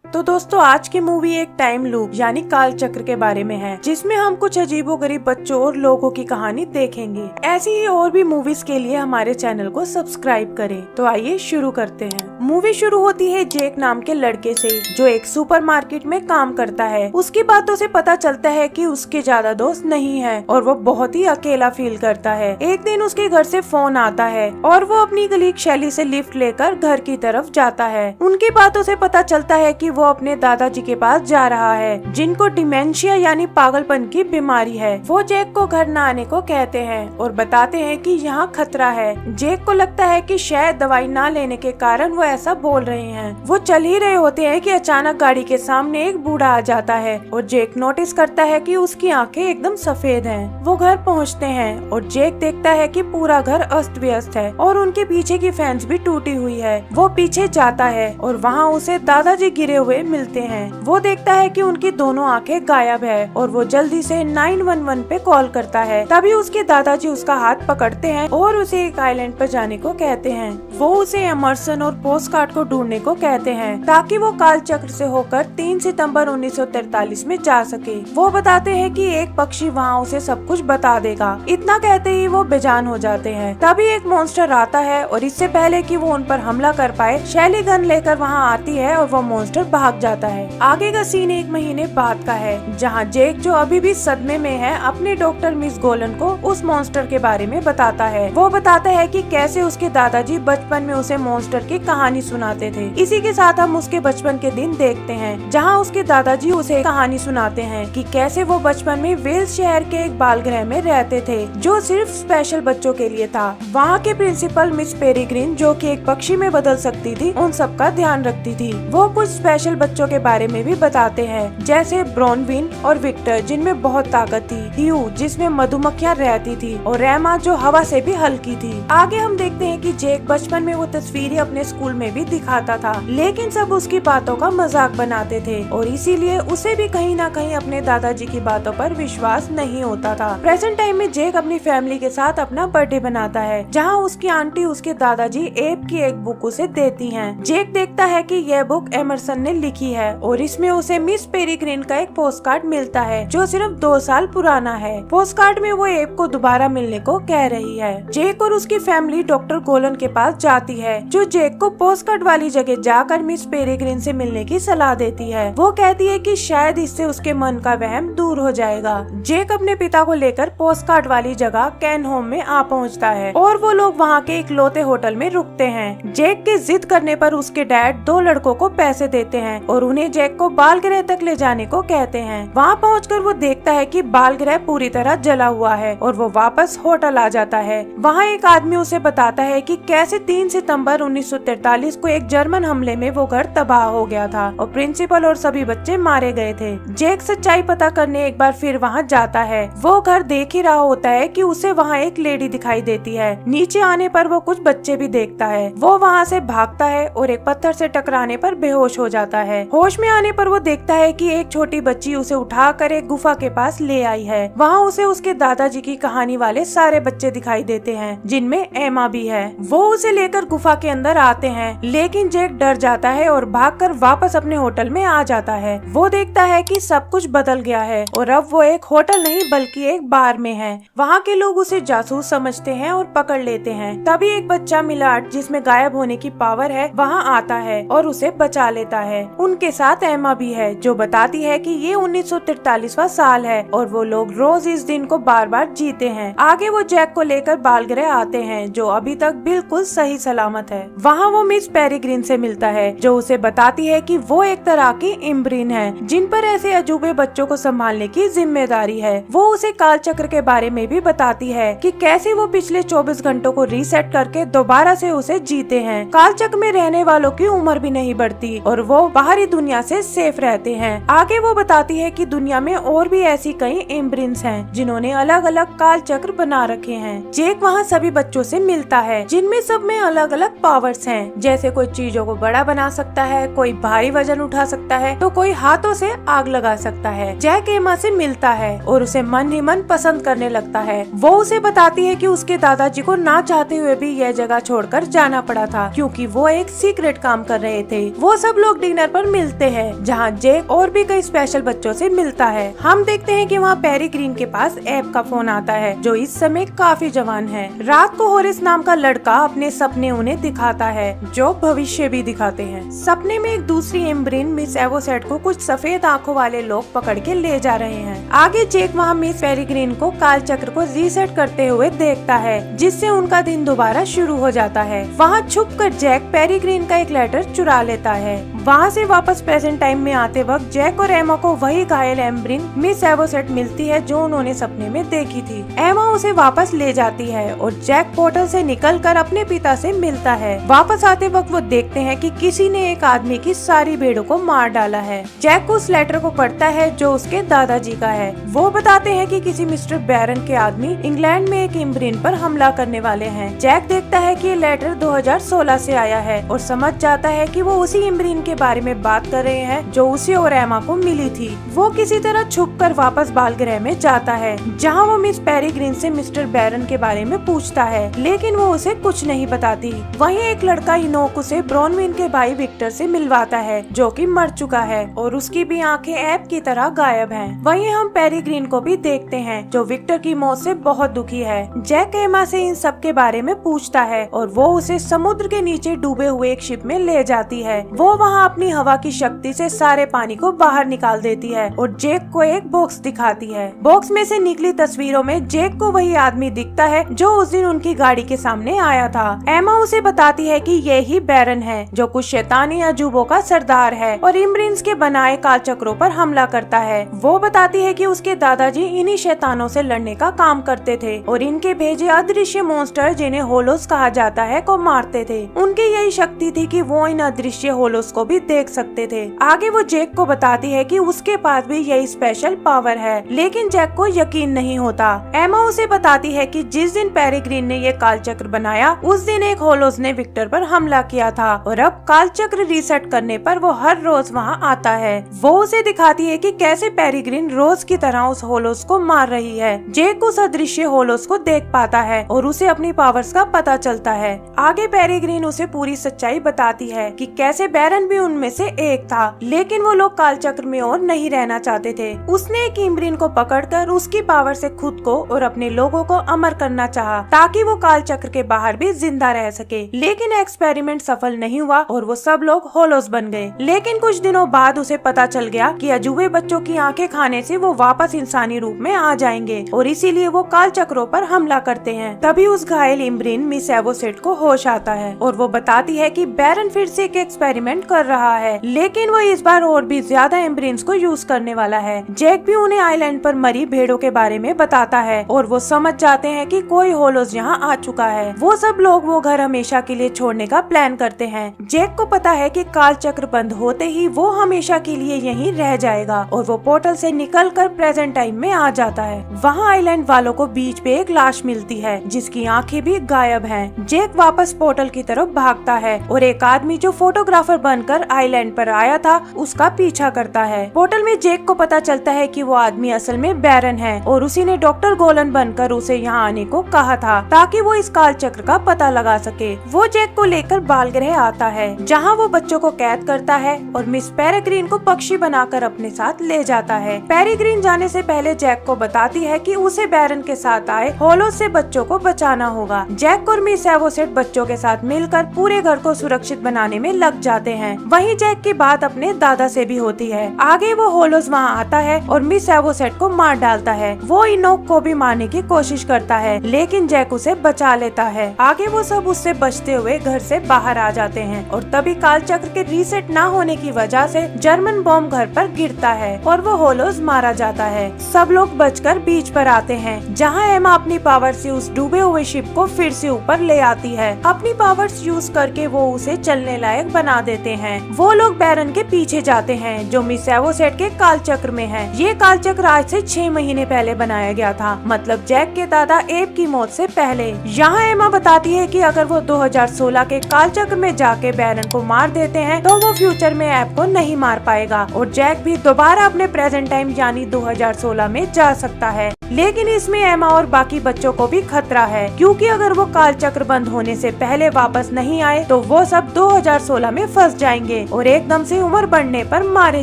तो दोस्तों आज की मूवी एक टाइम लूप यानी काल चक्र के बारे में है, जिसमें हम कुछ अजीबोगरीब बच्चों और लोगों की कहानी देखेंगे। ऐसी ही और भी मूवीज के लिए हमारे चैनल को सब्सक्राइब करें। तो आइए शुरू करते हैं। मूवी शुरू होती है जेक नाम के लड़के से, जो एक सुपरमार्केट में काम करता है। उसकी बातों से पता चलता है कि उसके ज्यादा दोस्त नहीं है और वो बहुत ही अकेला फील करता है। एक दिन उसके घर से फोन आता है और वो अपनी कलीग शैली से लिफ्ट लेकर घर की तरफ जाता है। उनकी बातों से पता चलता है कि वो अपने दादाजी के पास जा रहा है, जिनको डिमेंशिया यानी पागलपन की बीमारी है। वो जेक को घर न आने को कहते हैं और बताते हैं कि यहाँ खतरा है। जेक को लगता है कि शायद दवाई ना लेने के कारण वो ऐसा बोल रहे हैं। वो चल ही रहे होते हैं कि अचानक गाड़ी के सामने एक बूढ़ा आ जाता है और जेक नोटिस करता है कि उसकी आंखें एकदम सफेद हैं। वो घर पहुँचते हैं और जेक देखता है कि पूरा घर अस्त व्यस्त है और उनके पीछे की फेंस भी टूटी हुई है। वो पीछे जाता है और वहाँ उसे दादाजी गिरे हुए मिलते हैं। वो देखता है कि उनकी दोनों आंखें गायब है और वो जल्दी से 911 पे कॉल करता है। तभी उसके दादाजी उसका हाथ पकड़ते हैं और उसे एक आइलैंड पर जाने को कहते हैं। वो उसे एमर्सन और पोस्ट कार्ड को ढूंढने को कहते हैं ताकि वो काल चक्र से होकर 3 सितंबर 1943 में जा सके। वो बताते हैं कि एक पक्षी वहाँ उसे सब कुछ बता देगा। इतना कहते ही वो बेजान हो जाते हैं। तभी एक मॉन्स्टर आता है और इससे पहले कि वो उन पर हमला कर पाए, शैली गन लेकर वहाँ आती है और वो मॉन्स्टर भाग जाता है। आगे का सीन 1 महीने बाद का है, जहाँ जेक जो अभी भी सदमे में है अपने डॉक्टर मिस गोलन को उस मॉन्स्टर के बारे में बताता है। वो बताता है कि कैसे उसके दादाजी बचपन में उसे मॉन्स्टर की कहानी सुनाते थे। इसी के साथ हम उसके बचपन के दिन देखते हैं, जहाँ उसके दादाजी उसे कहानी सुनाते हैं कि कैसे वो बचपन में वेल्स शहर के एक बालगृह में रहते थे, जो सिर्फ स्पेशल बच्चों के लिए था। वहाँ के प्रिंसिपल मिस पेरीग्रीन, जो कि एक पक्षी में बदल सकती थी, उन सबका ध्यान रखती थी। वो कुछ स्पेशल बच्चों के बारे में भी बताते हैं, जैसे ब्रॉनविन और विक्टर, जिनमें बहुत ताकत थी, ह्यू जिसमें मधुमक्खियां रहती थी, और रेमा जो हवा से भी हल्की थी। आगे हम देखते हैं कि जेक बचपन में वो तस्वीरें अपने स्कूल में भी दिखाता था, लेकिन सब उसकी बातों का मजाक बनाते थे और इसीलिए उसे भी कहीं ना कहीं अपने दादाजी की बातों पर विश्वास नहीं होता था। प्रेजेंट टाइम में जेक अपनी फैमिली के साथ अपना बर्थडे बनाता है, जहाँ उसकी आंटी उसके दादाजी एब की एक बुक उसे देती है। जेक देखता है कि यह बुक एमरसन ने लिखी है और इसमें उसे मिस पेरीग्रीन का एक पोस्ट कार्ड मिलता है, जो सिर्फ 2 साल पुराना है। पोस्ट कार्ड में वो एब को दोबारा मिलने को कह रही है। जेक और उसकी फैमिली डॉक्टर गोलन के पास जाती है, जो जेक को पोस्ट कार्ड वाली जगह जाकर मिस पेरीग्रीन से मिलने की सलाह देती है। वो कहती है कि शायद इससे उसके मन का वहम दूर हो जाएगा। जेक अपने पिता को लेकर पोस्ट कार्ड वाली जगह कैन होम में आ पहुँचता है और वो लोग वहाँ के इकलौते होटल में रुकते हैं। जेक के जिद करने पर उसके डैड 2 लड़कों को पैसे देते हैं और उन्हें जेक को बालगृह तक ले जाने को कहते हैं। वहाँ पहुंचकर वो देखता है कि बालगृह पूरी तरह जला हुआ है और वो वापस होटल आ जाता है। वहाँ एक आदमी उसे बताता है कि कैसे 3 सितंबर 1943 को एक जर्मन हमले में वो घर तबाह हो गया था और प्रिंसिपल और सभी बच्चे मारे गए थे। जेक सच्चाई पता करने एक बार फिर वहाँ जाता है। वो घर देख ही रहा होता है कि उसे वहाँ एक लेडी दिखाई देती है। नीचे आने पर वो कुछ बच्चे भी देखता है। वो वहाँ से भागता है और एक पत्थर से टकराने पर बेहोश हो जाता है। होश में आने पर वो देखता है कि एक छोटी बच्ची उसे उठाकर एक गुफा के पास ले आई है। वहाँ उसे उसके दादाजी की कहानी वाले सारे बच्चे दिखाई देते हैं, जिनमें एमा भी है। वो उसे लेकर गुफा के अंदर आते हैं, लेकिन जेक डर जाता है और भागकर वापस अपने होटल में आ जाता है। वो देखता है कि सब कुछ बदल गया है और अब वो एक होटल नहीं बल्कि एक बार में है। वहाँ के लोग उसे जासूस समझते हैं और पकड़ लेते हैं। तभी एक बच्चा मिलाट, जिसमें गायब होने की पावर है, वहाँ आता है और उसे बचा लेता है। उनके साथ एमा भी है, जो बताती है कि ये 1943वां साल है और वो लोग रोज इस दिन को बार बार जीते हैं। आगे वो जैक को लेकर बालगृह आते हैं, जो अभी तक बिल्कुल सही सलामत है। वहाँ वो मिस पेरीग्रीन से मिलता है, जो उसे बताती है कि वो एक तरह की इम्ब्रीन है, जिन पर ऐसे अजूबे बच्चों को संभालने की जिम्मेदारी है। वो उसे काल चक्र के बारे में भी बताती है कि कैसे वो पिछले 24 घंटों को रीसेट करके दोबारा से उसे जीते हैं। काल चक्र में रहने वालों की उम्र भी नहीं बढ़ती और वो बाहरी दुनिया से सेफ रहते हैं। आगे वो बताती है कि दुनिया में और भी ऐसी कई इम्ब्रिन्स हैं, जिन्होंने अलग अलग काल चक्र बना रखे हैं। जेक वहाँ सभी बच्चों से मिलता है, जिनमें सब में अलग अलग पावर्स हैं, जैसे कोई चीजों को बड़ा बना सकता है, कोई भारी वजन उठा सकता है, तो कोई हाथों से आग लगा सकता है। जैक एमा से मिलता है और उसे मन ही मन पसंद करने लगता है। वो उसे बताती है कि उसके दादाजी को ना चाहते हुए भी यह जगह छोड़कर जाना पड़ा था, क्योंकि वो एक सीक्रेट काम कर रहे थे। वो सब लोग डिनर डिनर पर मिलते हैं, जहाँ जैक और भी कई स्पेशल बच्चों से मिलता है। हम देखते हैं कि वहाँ पेरिग्रीन के पास एब का फोन आता है, जो इस समय काफी जवान है। रात को होरिस नाम का लड़का अपने सपने उन्हें दिखाता है, जो भविष्य भी दिखाते हैं। सपने में एक दूसरी एम्ब्रिन मिस एवोसेट को कुछ सफेद आंखों वाले लोग पकड़ के ले जा रहे हैं। आगे जैक वहाँ मिस पेरिग्रीन को काल चक्र को रीसेट करते हुए देखता है, जिससे उनका दिन दोबारा शुरू हो जाता है। वहाँ छुपकर जैक पेरिग्रीन का एक लेटर चुरा लेता है। वहाँ से वापस प्रेजेंट टाइम में आते वक्त जैक और एमा को वही घायल एम्ब्रिन मिस एवोसेट मिलती है, जो उन्होंने सपने में देखी थी। एमा उसे वापस ले जाती है और जैक पोर्टल से निकलकर अपने पिता से मिलता है। वापस आते वक्त वो देखते हैं कि किसी ने एक आदमी की सारी भेड़ों को मार डाला है। जैक उस लेटर को पढ़ता है, जो उसके दादाजी का है। वो बताते हैं कि किसी मिस्टर बैरन के आदमी इंग्लैंड में एक एम्ब्रिन पर हमला करने वाले हैं। जैक देखता है कि ये लेटर 2016 से आया है और समझ जाता है कि वो उसी एम्ब्रिन के बारे में बात कर रहे हैं, जो उसे और एमा को मिली थी। वो किसी तरह छुपकर वापस बालगृह में जाता है, जहाँ वो मिस पेरिग्रीन से मिस्टर बैरन के बारे में पूछता है, लेकिन वो उसे कुछ नहीं बताती। वहीं एक लड़का इनोक उसे ब्रोनविन के भाई विक्टर से मिलवाता है, जो कि मर चुका है और उसकी भी आंखें ऐप की तरह गायब हैं। वहीं हम पेरिग्रीन को भी देखते हैं, जो विक्टर की मौत से बहुत दुखी है। जैक एमा से इन सब के बारे में पूछता है और वो उसे समुद्र के नीचे डूबे हुए एक शिप में ले जाती है। वो वहाँ अपनी हवा की शक्ति से सारे पानी को बाहर निकाल देती है और जैक को एक बॉक्स दिखाती है। बॉक्स में से निकली तस्वीरों में जैक को वही आदमी दिखता है, जो उस दिन उनकी गाड़ी के सामने आया था। एमा उसे बताती है कि ये ही बैरन है, जो कुछ शैतानी अजूबों का सरदार है और इम्ब्रिन्स के बनाए काल चक्रों पर हमला करता है। वो बताती है कि उसके दादाजी इन्हीं शैतानों से लड़ने का काम करते थे और इनके भेजे अदृश्य मॉन्स्टर, जिन्हें होलोस कहा जाता है, को मारते थे। उनकी यही शक्ति थी कि वो इन अदृश्य होलोस को भी देख सकते थे। आगे वो जैक को बताती है कि उसके पास भी यही स्पेशल पावर है, लेकिन जैक को यकीन नहीं होता। एमा उसे बताती है कि जिस दिन पेरिग्रीन ने ये काल चक्र बनाया, उस दिन एक होलोस ने विक्टर पर हमला किया था और अब काल चक्र रीसेट करने पर वो हर रोज वहाँ आता है। वो उसे दिखाती है कि कैसे पेरिग्रीन रोज की तरह उस होलोस को मार रही है। जैक उस अदृश्य होलोस को देख पाता है और उसे अपनी पावर्स का पता चलता है। आगे पेरिग्रीन उसे पूरी सच्चाई बताती है कि कैसे बैरन भी उनमें से एक था, लेकिन वो लोग काल चक्र में और नहीं रहना चाहते थे। उसने एक इम्ब्रिन को पकड़कर उसकी पावर से खुद को और अपने लोगों को अमर करना चाहा, ताकि वो काल चक्र के बाहर भी जिंदा रह सके। लेकिन एक्सपेरिमेंट सफल नहीं हुआ और वो सब लोग होलोस बन गए। लेकिन कुछ दिनों बाद उसे पता चल गया कि अजूबे बच्चों की आंखें खाने से वो वापस इंसानी रूप में आ जाएंगे और इसीलिए वो काल चक्रों पर हमला करते हैं। तभी उस घायल इम्ब्रिन मिस एवोसेट को होश आता है और वो बताती है कि बैरन फिर से एक एक्सपेरिमेंट कर रहा है, लेकिन वो इस बार और भी ज्यादा इम्ब्रिन्स को यूज करने वाला है। जैक भी उन्हें आइलैंड पर मरी भेड़ों के बारे में बताता है और वो समझ जाते हैं कि कोई होलोस यहाँ आ चुका है। वो सब लोग वो घर हमेशा के लिए छोड़ने का प्लान करते हैं। जैक को पता है कि काल चक्र बंद होते ही वो हमेशा के लिए यहीं रह जाएगा और वो पोर्टल से निकलकर प्रेजेंट टाइम में आ जाता है। वहाँ आइलैंड वालों को बीच पे एक लाश मिलती है, जिसकी आंखें भी गायब हैं। जैक वापस पोर्टल की तरफ भागता है और एक आदमी जो फोटोग्राफर बनकर आइलैंड पर आया था, उसका पीछा करता है। पोर्टल में जैक को पता चलता है कि वो आदमी असल में बैरन है और उसी ने डॉक्टर गोलन बनकर उसे यहाँ आने को कहा था, ताकि वो इस काल चक्र का पता लगा सके। वो जैक को लेकर बालगृह आता है, जहाँ वो बच्चों को कैद करता है और मिस पेरिग्रीन को पक्षी बनाकर अपने साथ ले जाता है। पेरिग्रीन जाने से पहले जैक को बताती है कि उसे बैरन के साथ आए होलोस से बच्चों को बचाना होगा। जैक और मिस एवोसेट बच्चों के साथ मिलकर पूरे घर को सुरक्षित बनाने में लग जाते हैं। वहीं जैक की बात अपने दादा से भी होती है। आगे वो होलोस वहाँ आता है और मिस एवोसेट को मार डालता है। वो इनोक को भी मारने की कोशिश करता है, लेकिन जैक उसे बचा लेता है। आगे वो सब उससे बचते हुए घर से बाहर आ जाते हैं और तभी काल चक्र के रीसेट न होने की वजह से जर्मन बॉम्ब घर पर गिरता है और वो होलोस मारा जाता है। सब लोग बचकर बीच पर आते हैं, जहाँ एमा अपनी पावर से उस डूबे हुए शिप को फिर से ऊपर ले आती है। अपनी पावर्स यूज करके वो उसे चलने लायक बना देते हैं। वो लोग बैरन के पीछे जाते हैं, जो मिस एवोसेट के काल चक्र में है। ये काल चक्र आज से 6 महीने पहले बनाया गया था, मतलब जैक के दादा एब की मौत से पहले। यहाँ एमा बताती है कि अगर वो 2016 के काल चक्र में जाके बैरन को मार देते हैं, तो वो फ्यूचर में एब को नहीं मार पाएगा और जैक भी दोबारा अपने प्रेजेंट टाइम यानी 2016 में जा सकता है। लेकिन इसमें एमा और बाकी बच्चों को भी खतरा है, क्योंकि अगर वो काल चक्र बंद होने से पहले वापस नहीं आए तो वो सब 2016 में फंस जाएंगे और एकदम से उम्र बढ़ने पर मारे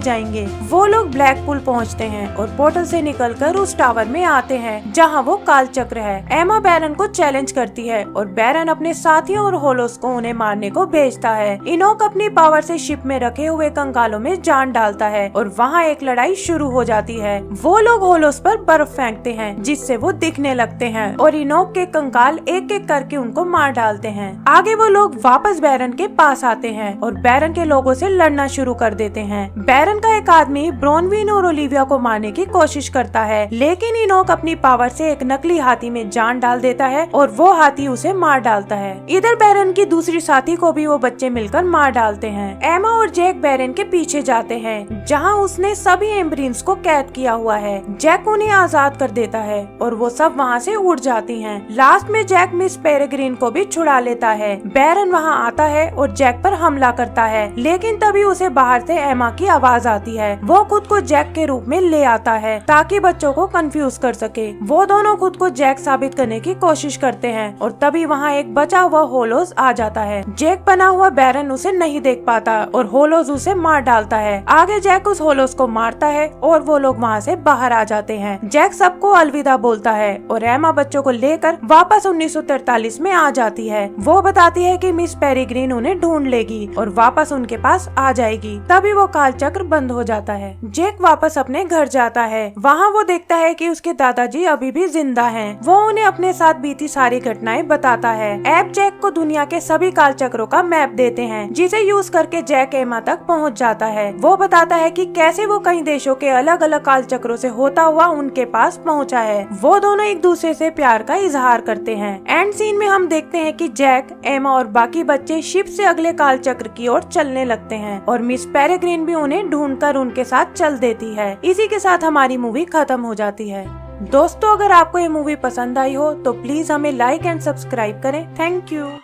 जाएंगे। वो लोग ब्लैकपूल पहुंचते हैं और पोर्टल से निकलकर उस टावर में आते हैं जहां वो काल चक्र है। एमा बैरन को चैलेंज करती है और बैरन अपने साथियों और होलोस को उन्हें मारने को भेजता है। इनोक अपनी पावर से शिप में रखे हुए कंकालों में जान डालता है और वहाँ एक लड़ाई शुरू हो जाती है। वो लोग होलोस पर बर्फ फेंकते हैं जिससे वो दिखने लगते हैं और इनोक के कंकाल एक एक करके उनको मार डालते हैं। आगे वो लोग वापस बैरन के पास आते हैं और बैरन के लोगों से लड़ना शुरू कर देते हैं। बैरन का एक आदमी ब्रोनविन और ओलिविया को मारने की कोशिश करता है, लेकिन इनोक अपनी पावर से एक नकली हाथी में जान डाल देता है और वो हाथी उसे मार डालता है। इधर बैरन की दूसरी साथी को भी वो बच्चे मिलकर मार डालते हैं। एमा और जैक बैरन के पीछे जाते हैं जहाँ उसने सभी एम्ब्रीन्स को कैद किया हुआ है। जैक उन्हें आजाद कर देता है और वो सब वहाँ से उड़ जाती हैं। लास्ट में जैक मिस पेरेग्रीन को भी छुड़ा लेता है। बैरन वहाँ आता है और जैक पर हमला करता है, लेकिन तभी उसे बाहर से एमा की आवाज आती है। वो खुद को जैक के रूप में ले आता है ताकि बच्चों को कंफ्यूज कर सके। वो दोनों खुद को जैक साबित करने की कोशिश करते हैं और तभी वहाँ एक बचा हुआ होलोस आ जाता है। जैक बना हुआ बैरन उसे नहीं देख पाता और होलोस उसे मार डालता है। आगे जैक उस होलोस को मारता है और वो लोग वहाँ से बाहर आ जाते हैं। जैक सबको अलविदा बोलता है और एमा बच्चों को लेकर वापस 1943 में आ जाती है। वो बताती है कि मिस पेरेग्रीन उन्हें ढूंढ लेगी और वापस उनके पास आ जाएगी। तभी वो काल चक्र बंद हो जाता है। जैक वापस अपने घर जाता है। वहाँ वो देखता है कि उसके दादाजी अभी भी जिंदा हैं। वो उन्हें अपने साथ बीती सारी घटनाएं बताता है। ऐप जैक को दुनिया के सभी काल चक्रों का मैप देते हैं, जिसे यूज करके जैक एमा तक पहुँच जाता है। वो बताता है कि कैसे वो कई देशों के अलग अलग काल चक्रों से होता हुआ उनके पास पहुँचा है। वो दोनों एक दूसरे से प्यार का इजहार करते हैं। एंड सीन में हम देखते हैं कि जैक, एमा और बाकी बच्चे शिप से अगले काल चक्र की ओर चलने लगते हैं और मिस पेरेग्रीन भी उन्हें ढूंढकर उनके साथ चल देती है। इसी के साथ हमारी मूवी खत्म हो जाती है। दोस्तों, अगर आपको ये मूवी पसंद आई हो तो प्लीज हमें लाइक एंड सब्सक्राइब करें। Thank you.